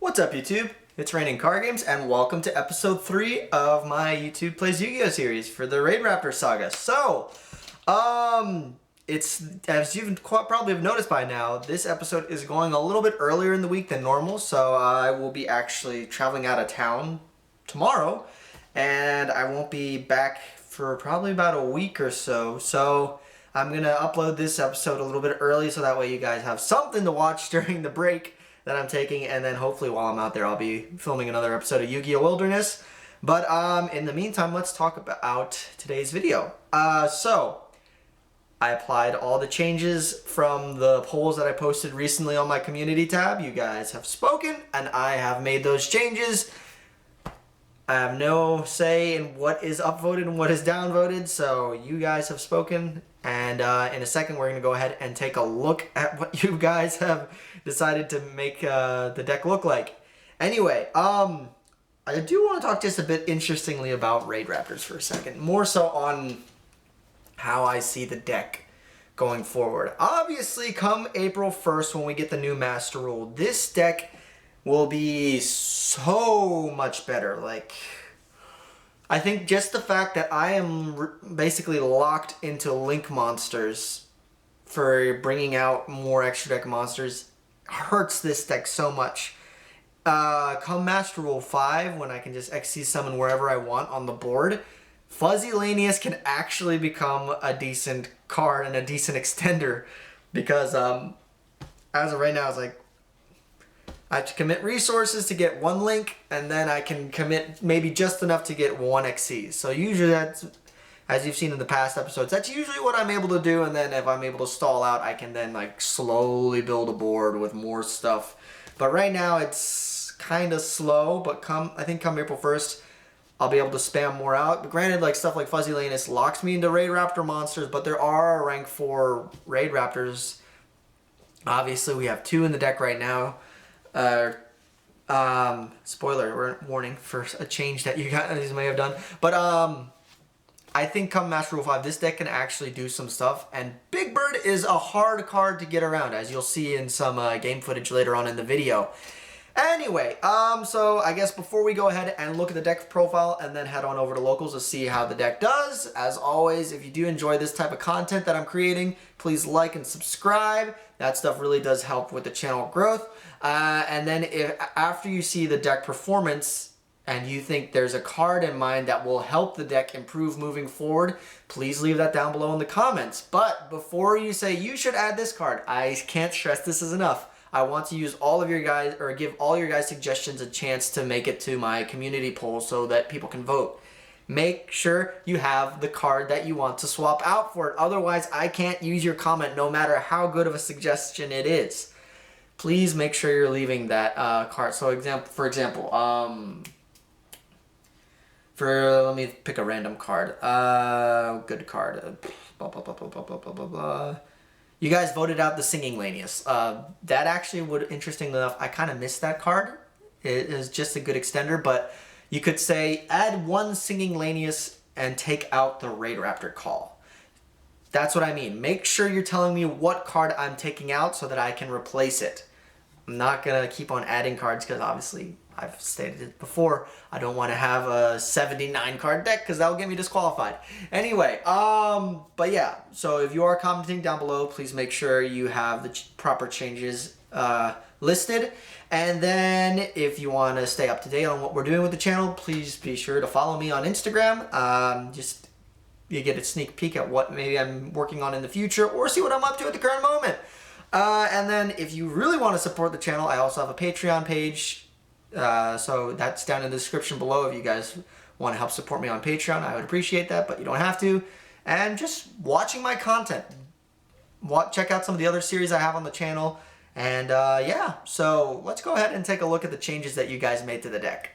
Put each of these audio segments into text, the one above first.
What's up, YouTube? It's Raining Card Games, and welcome to episode 3 of my YouTube Plays Yu-Gi-Oh! Series for the Raidraptor Saga. So, it's, as you probably have noticed by now, this episode is going a little bit earlier in the week than normal, so I will be actually traveling out of town tomorrow, and I won't be back for probably about a week or so. So, I'm going to upload this episode a little bit early, so that way you guys have something to watch during the break that I'm taking, and then hopefully while I'm out there I'll be filming another episode of Yu-Gi-Oh! Wilderness. But in the meantime, let's talk about today's video. So I applied all the changes from the polls that I posted recently on my community tab. You guys have spoken, and I have made those changes. I have no say in what is upvoted and what is downvoted, so you guys have spoken. And in a second, we're going to go ahead and take a look at what you guys have decided to make the deck look like. Anyway, I do want to talk just a bit interestingly about Raidraptors for a second. More so on how I see the deck going forward. Obviously, come April 1st when we get the new Master Rule, this deck will be so much better. Like, I think just the fact that I am basically locked into Link monsters for bringing out more extra deck monsters hurts this deck so much. Come Master Rule 5, when I can just XC summon wherever I want on the board, Fuzzy Lanius can actually become a decent card and a decent extender, because as of right now, it's like I have to commit resources to get one Link, and then I can commit maybe just enough to get one XC. So usually that's, as you've seen in the past episodes, that's usually what I'm able to do, and then if I'm able to stall out, I can then like slowly build a board with more stuff. But right now it's kind of slow, but I think come April 1st, I'll be able to spam more out. But granted, like stuff like Fuzzy Lanus locks me into Raidraptor monsters, but there are rank 4 Raidraptors. Obviously, we have 2 in the deck right now. Spoiler warning for a change that you guys may have done. But I think come Master Rule 5, this deck can actually do some stuff. And Big Bird is a hard card to get around, as you'll see in some game footage later on in the video. Anyway, so I guess before we go ahead and look at the deck profile and then head on over to locals to see how the deck does, as always, if you do enjoy this type of content that I'm creating, please like and subscribe. That stuff really does help with the channel growth. And then if after you see the deck performance and you think there's a card in mind that will help the deck improve moving forward, please leave that down below in the comments. But before you say you should add this card, I can't stress this is enough. I want to use all of your guys, or give all your guys' suggestions a chance to make it to my community poll so that people can vote. Make sure you have the card that you want to swap out for it. Otherwise, I can't use your comment no matter how good of a suggestion it is. Please make sure you're leaving that card. So for example, let me pick a random card. Good card. Blah, blah, blah, blah, blah, blah, blah, blah. You guys voted out the Singing Lanius. That actually would, interestingly enough, I kind of missed that card. It is just a good extender, but you could say add one Singing Lanius and take out the Raidraptor call. That's what I mean. Make sure you're telling me what card I'm taking out so that I can replace it. I'm not going to keep on adding cards because obviously I've stated it before. I don't want to have a 79 card deck because that will get me disqualified. Anyway, but yeah, so if you are commenting down below, please make sure you have the proper changes listed. And then if you want to stay up to date on what we're doing with the channel, please be sure to follow me on Instagram. Just you get a sneak peek at what maybe I'm working on in the future, or see what I'm up to at the current moment. And then if you really want to support the channel, I also have a Patreon page. So that's down in the description below if you guys want to help support me on Patreon. I would appreciate that, but you don't have to. And just watching my content. Check out some of the other series I have on the channel. And yeah, so let's go ahead and take a look at the changes that you guys made to the deck.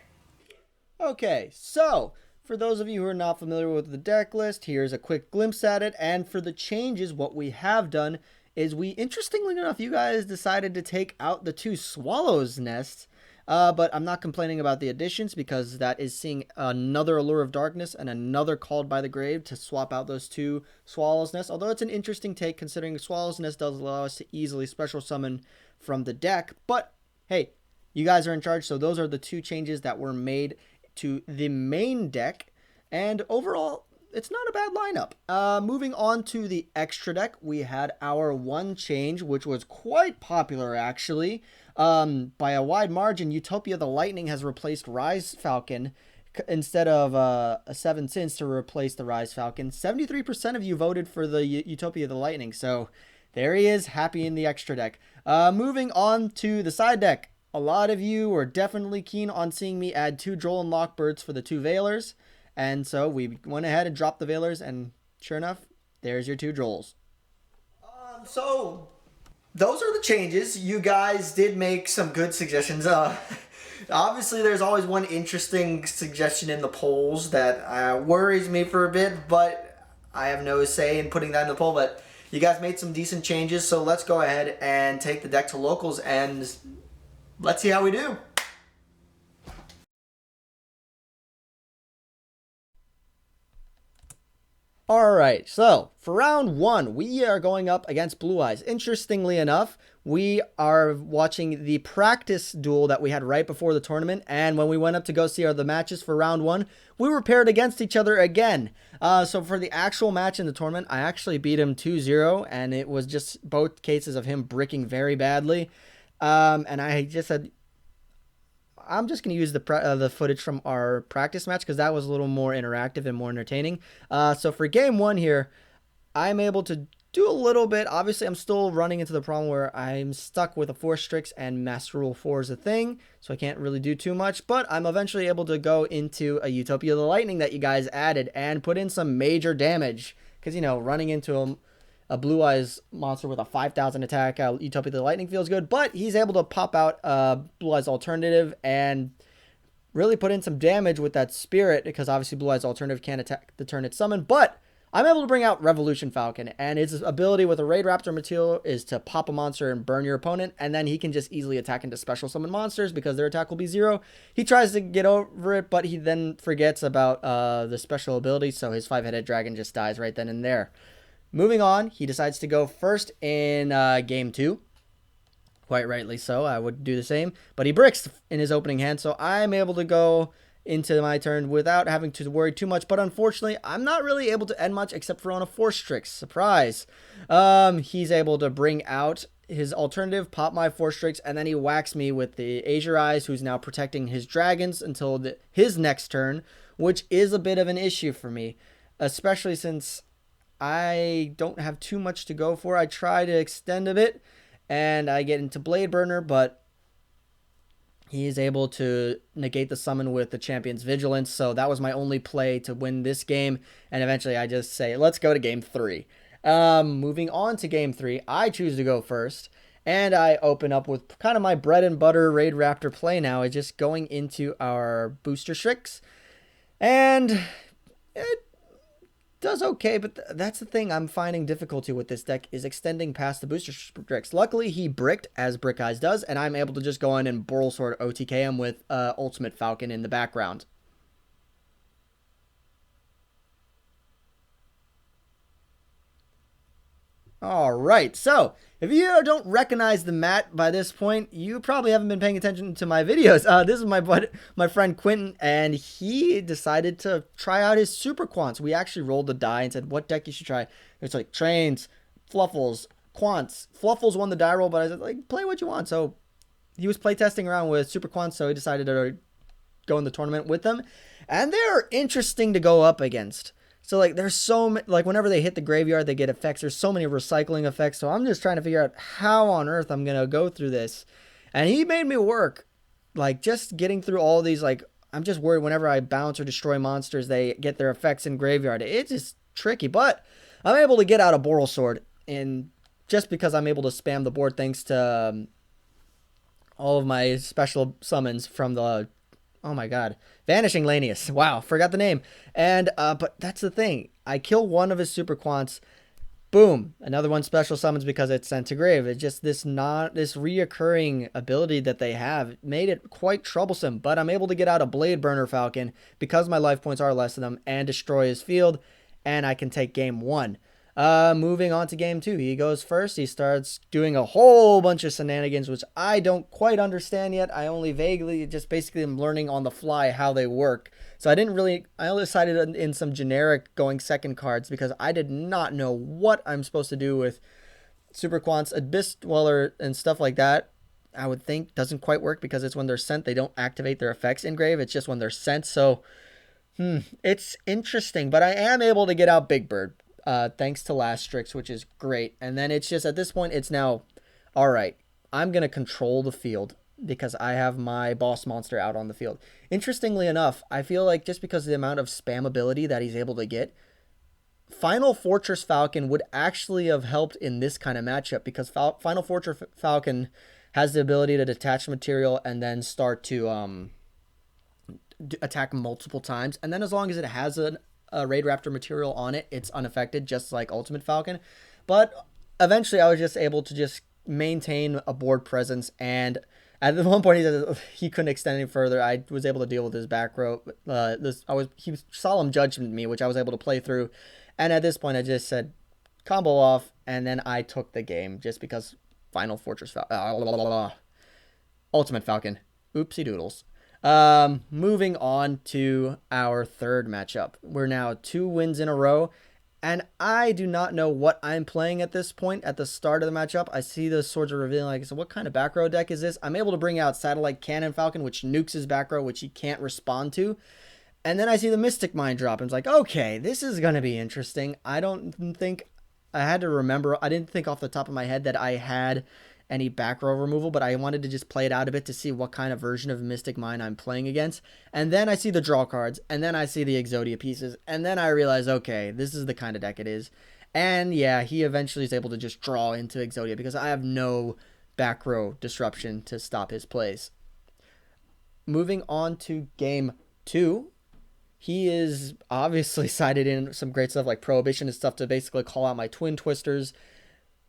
Okay, so for those of you who are not familiar with the deck list, here's a quick glimpse at it. And for the changes, what we have done is interestingly enough, you guys decided to take out the 2 Swallow's Nests. But I'm not complaining about the additions because that is seeing another Allure of Darkness and another Called by the Grave to swap out those 2 Swallow's Nests. Although it's an interesting take considering Swallow's Nest does allow us to easily special summon from the deck. But hey, You guys are in charge. So those are the two changes that were made to the main deck. And overall, it's not a bad lineup. Moving on to the extra deck, we had our one change, which was quite popular actually. By a wide margin, Utopia the Lightning has replaced Rise Falcon instead of a 7 Sins to replace the Rise Falcon. 73% of you voted for the Utopia the Lightning, so there he is, happy in the extra deck. Moving on to the side deck. A lot of you were definitely keen on seeing me add 2 Droll and Lockbirds for the 2 Veilers. And so we went ahead and dropped the Veilers, and sure enough, there's your 2 Drolls. So those are the changes. You guys did make some good suggestions. Obviously, there's always one interesting suggestion in the polls that worries me for a bit, but I have no say in putting that in the poll. But you guys made some decent changes, so let's go ahead and take the deck to locals, and let's see how we do. Alright, so for round 1, we are going up against Blue Eyes. Interestingly enough, we are watching the practice duel that we had right before the tournament, and when we went up to go see the matches for round 1, we were paired against each other again. So for the actual match in the tournament, I actually beat him 2-0, and it was just both cases of him bricking very badly. And I just said, I'm just going to use the footage from our practice match because that was a little more interactive and more entertaining. So for game 1 here, I'm able to do a little bit. Obviously, I'm still running into the problem where I'm stuck with a Force Strix and Master Rule 4 is a thing, so I can't really do too much. But I'm eventually able to go into a Utopia the Lightning that you guys added and put in some major damage because, you know, running into a Blue Eyes monster with a 5,000 attack, Utopia the Lightning feels good, but he's able to pop out Blue Eyes Alternative and really put in some damage with that Spirit, because obviously Blue Eyes Alternative can't attack the turn it's summoned, but I'm able to bring out Revolution Falcon, and his ability with a Raidraptor material is to pop a monster and burn your opponent, and then he can just easily attack into special summon monsters because their attack will be 0. He tries to get over it, but he then forgets about the special ability, so his 5-headed dragon just dies right then and there. Moving on, he decides to go first in game 2. Quite rightly so, I would do the same. But he bricks in his opening hand, so I'm able to go into my turn without having to worry too much. But unfortunately, I'm not really able to end much except for on a Force Strix. Surprise! He's able to bring out his alternative, pop my Force Strix, and then he whacks me with the Azure Eyes, who's now protecting his dragons until his next turn, which is a bit of an issue for me, especially since I don't have too much to go for. I try to extend a bit, and I get into Blade Burner, but he is able to negate the summon with the Champion's Vigilance, so that was my only play to win this game, and eventually I just say, let's go to game 3. Moving on to game 3, I choose to go first, and I open up with kind of my bread and butter Raidraptor play now, is just going into our Booster Strix, and it does okay, but that's the thing I'm finding difficulty with this deck, is extending past the Booster Strix. Luckily, he bricked, as Brick Eyes does, and I'm able to just go in and Boral Sword OTK him with Ultimate Falcon in the background. Alright, so if you don't recognize the mat by this point, you probably haven't been paying attention to my videos. This is my friend Quentin, and he decided to try out his Super Quants. We actually rolled the die and said, what deck you should try? It's like Trains, Fluffles, Quants. Fluffles won the die roll, but I said, like, play what you want. So he was playtesting around with Super Quants, so he decided to go in the tournament with them. And they're interesting to go up against. So, like, there's so many, like, whenever they hit the graveyard, they get effects. There's so many recycling effects. So I'm just trying to figure out how on earth I'm going to go through this. And he made me work. Like, just getting through all these, like, I'm just worried whenever I bounce or destroy monsters, they get their effects in graveyard. It's just tricky. But I'm able to get out a Boral Sword. And just because I'm able to spam the board thanks to all of my special summons from the... Oh my god. Vanishing Lanius. Wow, forgot the name. And, but that's the thing. I kill one of his Super Quants. Boom. Another one special summons because it's sent to grave. It's just this reoccurring ability that they have made it quite troublesome. But I'm able to get out a Blade Burner Falcon because my life points are less than them and destroy his field. And I can take game 1. Moving on to game 2. He goes first. He starts doing a whole bunch of shenanigans, which I don't quite understand yet. I only vaguely, just basically am learning on the fly how they work. So I only decided in some generic going second cards because I did not know what I'm supposed to do with Super Quants, Abyss Dweller, and stuff like that. I would think doesn't quite work because it's when they're sent. They don't activate their effects in grave. It's just when they're sent. So, it's interesting. But I am able to get out Big Bird, thanks to Last Strix, which is great. And then it's just at this point, it's now, all right, I'm going to control the field because I have my boss monster out on the field. Interestingly enough, I feel like just because of the amount of spam ability that he's able to get, Final Fortress Falcon would actually have helped in this kind of matchup because Final Fortress Falcon has the ability to detach material and then start to attack multiple times. And then as long as it has a Raidraptor material on it, it's unaffected, just like Ultimate Falcon. But eventually I was just able to just maintain a board presence, and at one point he couldn't extend any further. I was able to deal with his back row. He was solemn judgment me, which I was able to play through. And at this point, I just said, combo off, and then I took the game just because Final Fortress Ultimate Falcon. Oopsie doodles. Moving on to our third matchup. We're now 2 wins in a row, and I do not know what I'm playing at this point. At the start of the matchup, I see the swords are revealing, like, so what kind of back row deck is this? I'm able to bring out Satellite Cannon Falcon, which nukes his back row, which he can't respond to. And then I see the Mystic Mine drop, and it's like, okay, this is going to be interesting. I don't think I had to remember. I didn't think off the top of my head that I had any back row removal, but I wanted to just play it out a bit to see what kind of version of Mystic Mine I'm playing against. And then I see the draw cards, and then I see the Exodia pieces, and then I realize, okay, this is the kind of deck it is. And yeah, he eventually is able to just draw into Exodia because I have no back row disruption to stop his plays. Moving on to game 2. He is obviously sided in some great stuff like Prohibition and stuff to basically call out my Twin Twisters,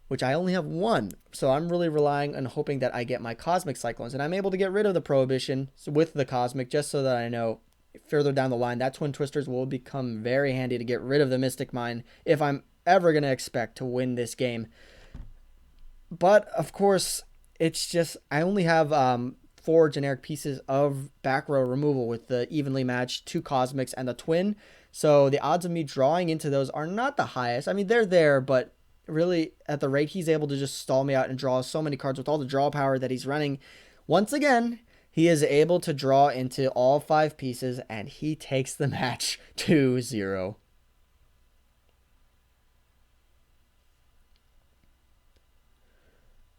which I only have 1. So I'm really relying on hoping that I get my Cosmic Cyclones. And I'm able to get rid of the Prohibition with the Cosmic just so that I know further down the line that Twin Twisters will become very handy to get rid of the Mystic Mine if I'm ever going to expect to win this game. But, of course, it's just I only have 4 generic pieces of back row removal with the evenly matched 2 Cosmics and the Twin. So the odds of me drawing into those are not the highest. I mean, they're there, but really at the rate he's able to just stall me out and draw so many cards with all the draw power that he's running, once again, he is able to draw into all 5 pieces, and he takes the match 2-0.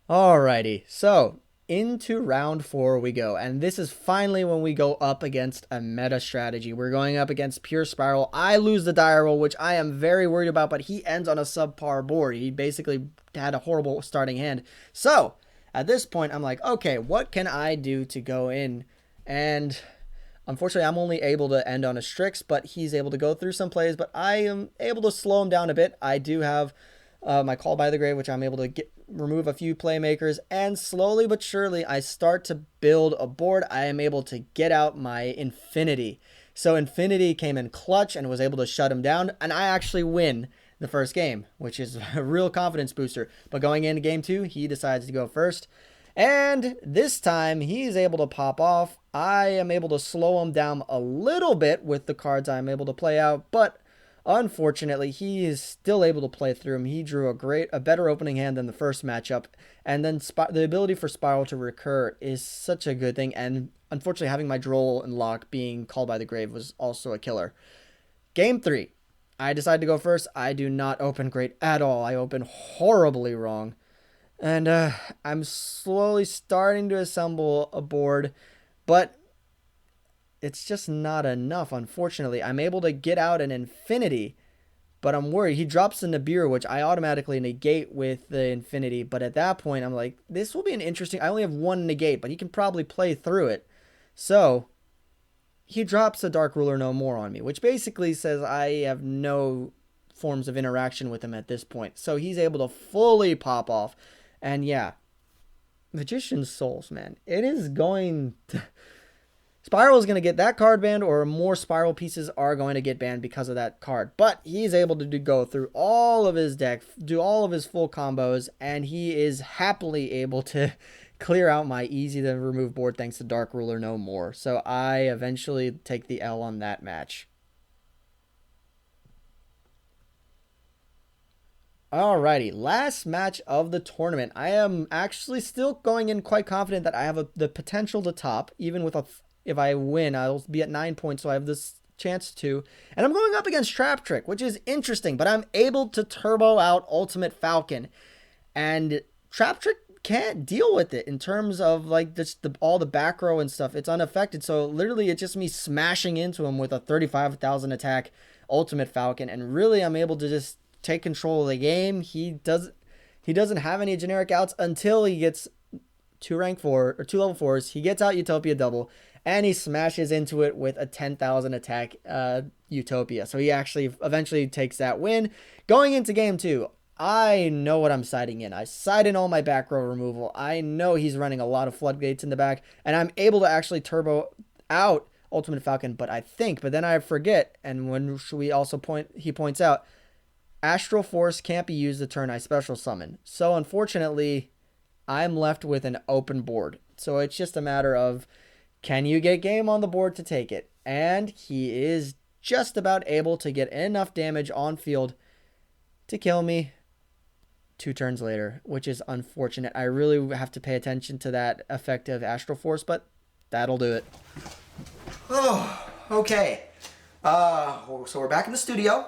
Alrighty, so into round 4 we go, and this is finally when we go up against a meta strategy. We're going up against Pure Spiral. I lose the die roll, which I am very worried about, but he ends on a subpar board. He basically had a horrible starting hand. So at this point, I'm like, okay, what can I do to go in? And unfortunately, I'm only able to end on a Strix, but he's able to go through some plays, but I am able to slow him down a bit. I do have my Call by the Grave, which I'm able to remove a few playmakers, and slowly but surely I start to build a board. I am able to get out my Infinity. So Infinity came in clutch and was able to shut him down, and I actually win the first game, which is a real confidence booster. But going into game 2, he decides to go first, and this time he's able to pop off. I am able to slow him down a little bit with the cards I'm able to play out, but unfortunately, he is still able to play through him. He drew a better opening hand than the first matchup, and then the ability for Spiral to recur is such a good thing, and unfortunately having my Droll and Lock being Called by the Grave was also a killer. Game 3. I decide to go first. I do not open great at all. I open horribly wrong, and I'm slowly starting to assemble a board, but it's just not enough, unfortunately. I'm able to get out an Infinity, but I'm worried. He drops the Nibiru, which I automatically negate with the Infinity, but at that point, I'm like, this will be an interesting... I only have 1 negate, but he can probably play through it. So he drops a Dark Ruler No More on me, which basically says I have no forms of interaction with him at this point. So he's able to fully pop off. And yeah, Magician's Souls, man. It is going to... Spiral is going to get that card banned, or more Spiral pieces are going to get banned because of that card. But he's able to go through all of his deck, do all of his full combos, and he is happily able to clear out my easy to remove board thanks to Dark Ruler no more. So I eventually take the L on that match. Alrighty, last match of the tournament. I am actually still going in quite confident that I have the potential to top, even with if I win, I'll be at 9 points, so I have this chance to. And I'm going up against Trap Trick, which is interesting, but I'm able to turbo out Ultimate Falcon. And Trap Trick can't deal with it in terms of like all the back row and stuff. It's unaffected, so literally it's just me smashing into him with a 35,000 attack Ultimate Falcon, and really I'm able to just take control of the game. He doesn't have any generic outs until he gets 2 level 4s. He gets out Utopia double, and he smashes into it with a 10,000 attack Utopia. So he actually eventually takes that win. Going into game 2, I know what I'm siding in. I side in all my back row removal. I know he's running a lot of floodgates in the back, and I'm able to actually turbo out Ultimate Falcon, but then I forget, and when he points out, Astral Force can't be used the turn I special summon. So unfortunately, I'm left with an open board. So it's just a matter of, can you get game on the board to take it? And he is just about able to get enough damage on field to kill me 2 turns later, which is unfortunate. I really have to pay attention to that effective Astral Force, but that'll do it. Oh, okay. So we're back in the studio.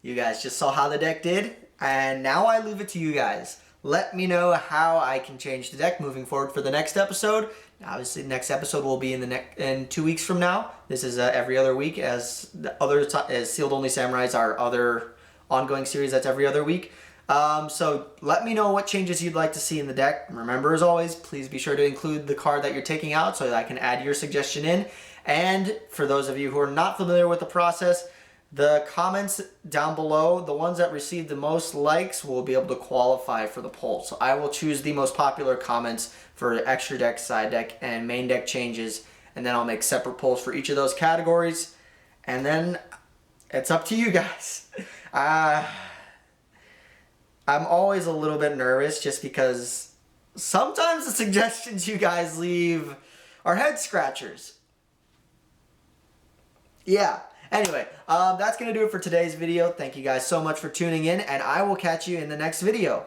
You guys just saw how the deck did, and now I leave it to you guys. Let me know how I can change the deck moving forward for the next episode. Obviously, the next episode will be in 2 weeks from now. This is every other week, as the other as Sealed Only Samurais, our other ongoing series that's every other week. So let me know what changes you'd like to see in the deck. Remember, as always, please be sure to include the card that you're taking out so that I can add your suggestion in. And for those of you who are not familiar with the process, the comments down below, the ones that receive the most likes, will be able to qualify for the poll. So I will choose the most popular comments for extra deck, side deck, and main deck changes, and then I'll make separate polls for each of those categories. And then it's up to you guys. I'm always a little bit nervous just because sometimes the suggestions you guys leave are head scratchers. Yeah. Anyway, that's going to do it for today's video. Thank you guys so much for tuning in, and I will catch you in the next video.